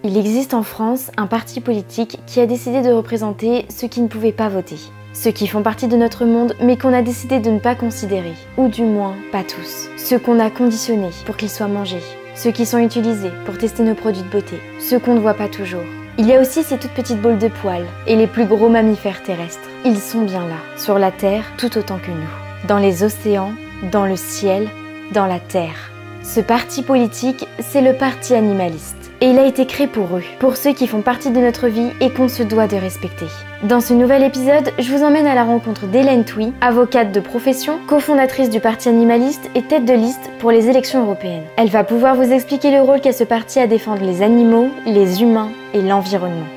Il existe en France un parti politique qui a décidé de représenter ceux qui ne pouvaient pas voter. Ceux qui font partie de notre monde mais qu'on a décidé de ne pas considérer, ou du moins pas tous. Ceux qu'on a conditionnés pour qu'ils soient mangés. Ceux qui sont utilisés pour tester nos produits de beauté. Ceux qu'on ne voit pas toujours. Il y a aussi ces toutes petites boules de poils et les plus gros mammifères terrestres. Ils sont bien là, sur la Terre tout autant que nous. Dans les océans, dans le ciel, dans la Terre. Ce parti politique, c'est le parti animaliste. Et il a été créé pour eux, pour ceux qui font partie de notre vie et qu'on se doit de respecter. Dans ce nouvel épisode, je vous emmène à la rencontre d'Hélène Touy, avocate de profession, cofondatrice du parti animaliste et tête de liste pour les élections européennes. Elle va pouvoir vous expliquer le rôle qu'a ce parti à défendre les animaux, les humains et l'environnement.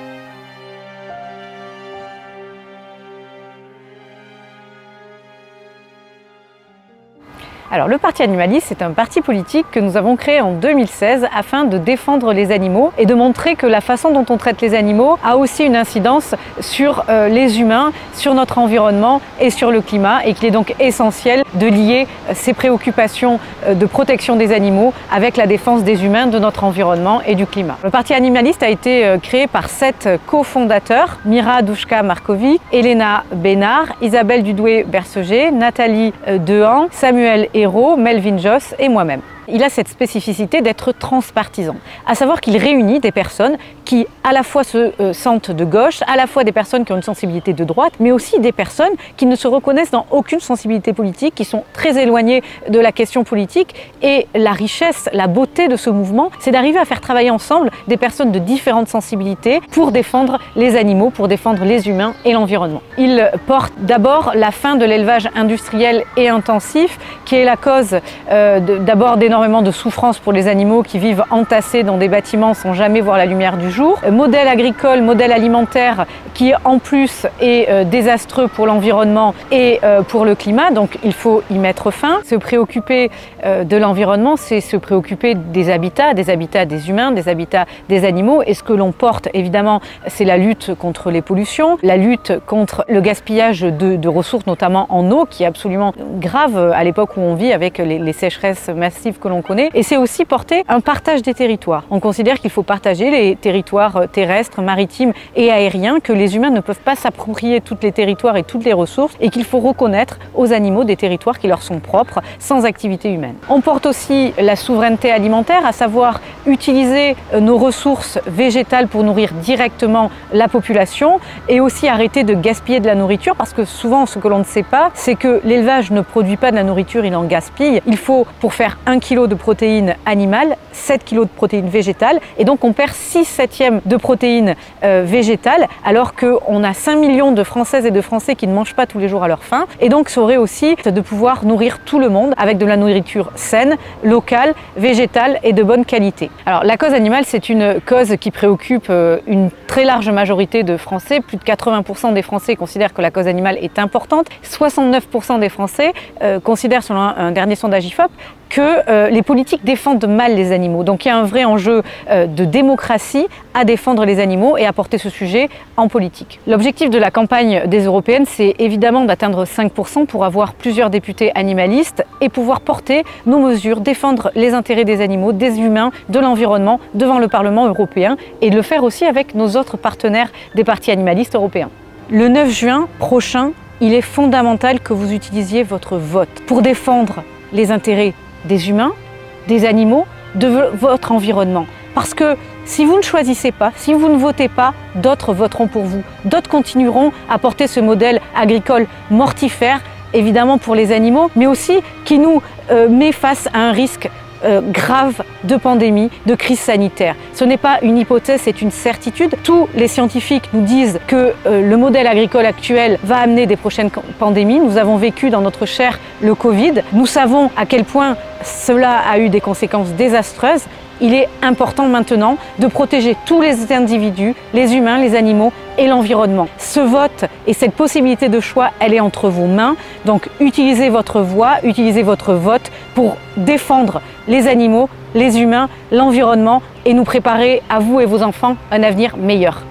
Alors le Parti animaliste, c'est un parti politique que nous avons créé en 2016 afin de défendre les animaux et de montrer que la façon dont on traite les animaux a aussi une incidence sur les humains, sur notre environnement et sur le climat, et qu'il est donc essentiel de lier ces préoccupations de protection des animaux avec la défense des humains, de notre environnement et du climat. Le Parti animaliste a été créé par 7 cofondateurs: Mira Douchka-Markovic, Elena Bénard, Isabelle Dudoué-Berceger, Nathalie Dehan, Samuel Hérault, Melvin Joss et moi-même. Il a cette spécificité d'être transpartisan, à savoir qu'il réunit des personnes qui à la fois se sentent de gauche, à la fois des personnes qui ont une sensibilité de droite, mais aussi des personnes qui ne se reconnaissent dans aucune sensibilité politique, qui sont très éloignées de la question politique. Et la richesse, la beauté de ce mouvement, c'est d'arriver à faire travailler ensemble des personnes de différentes sensibilités pour défendre les animaux, pour défendre les humains et l'environnement. Il porte d'abord la fin de l'élevage industriel et intensif, qui est la cause d'abord d'énormément de souffrance pour les animaux qui vivent entassés dans des bâtiments sans jamais voir la lumière du jour. Modèle agricole, modèle alimentaire qui en plus est désastreux pour l'environnement et pour le climat, donc il faut y mettre fin. Se préoccuper de l'environnement, c'est se préoccuper des habitats des humains, des habitats des animaux, et ce que l'on porte évidemment, c'est la lutte contre les pollutions, la lutte contre le gaspillage de ressources, notamment en eau, qui est absolument grave à l'époque où on vit avec les sécheresses massives que l'on connaît. Et c'est aussi porter un partage des territoires. On considère qu'il faut partager les territoires terrestres, maritimes et aériens, que les humains ne peuvent pas s'approprier tous les territoires et toutes les ressources, et qu'il faut reconnaître aux animaux des territoires qui leur sont propres, sans activité humaine. On porte aussi la souveraineté alimentaire, à savoir utiliser nos ressources végétales pour nourrir directement la population, et aussi arrêter de gaspiller de la nourriture, parce que souvent ce que l'on ne sait pas, c'est que l'élevage ne produit pas de la nourriture, il en gaspille. Il faut, pour faire 1 kg de protéines animales, 7 kg de protéines végétales, et donc on perd 6/7 de protéines végétales, alors qu'on a 5 millions de Françaises et de Français qui ne mangent pas tous les jours à leur faim. Et donc ça aurait aussi de pouvoir nourrir tout le monde avec de la nourriture saine, locale, végétale et de bonne qualité. Alors la cause animale, c'est une cause qui préoccupe une très large majorité de Français. Plus de 80% des Français considèrent que la cause animale est importante. 69% des Français considèrent, selon un dernier sondage IFOP, que les politiques défendent mal les animaux. Donc il y a un vrai enjeu de démocratie à défendre les animaux et à porter ce sujet en politique. L'objectif de la campagne des européennes, c'est évidemment d'atteindre 5% pour avoir plusieurs députés animalistes et pouvoir porter nos mesures, défendre les intérêts des animaux, des humains, de l'environnement devant le Parlement européen, et de le faire aussi avec nos autres partenaires des partis animalistes européens. Le 9 juin prochain, il est fondamental que vous utilisiez votre vote pour défendre les intérêts des humains, des animaux, de votre environnement. Parce que si vous ne choisissez pas, si vous ne votez pas, d'autres voteront pour vous. D'autres continueront à porter ce modèle agricole mortifère, évidemment pour les animaux, mais aussi qui nous met face à un risque grave de pandémie, de crise sanitaire. Ce n'est pas une hypothèse, c'est une certitude. Tous les scientifiques nous disent que le modèle agricole actuel va amener des prochaines pandémies. Nous avons vécu dans notre chair le Covid. Nous savons à quel point cela a eu des conséquences désastreuses. Il est important maintenant de protéger tous les individus, les humains, les animaux et l'environnement. Ce vote et cette possibilité de choix, elle est entre vos mains. Donc utilisez votre voix, utilisez votre vote pour défendre les animaux, les humains, l'environnement et nous préparer à vous et vos enfants un avenir meilleur.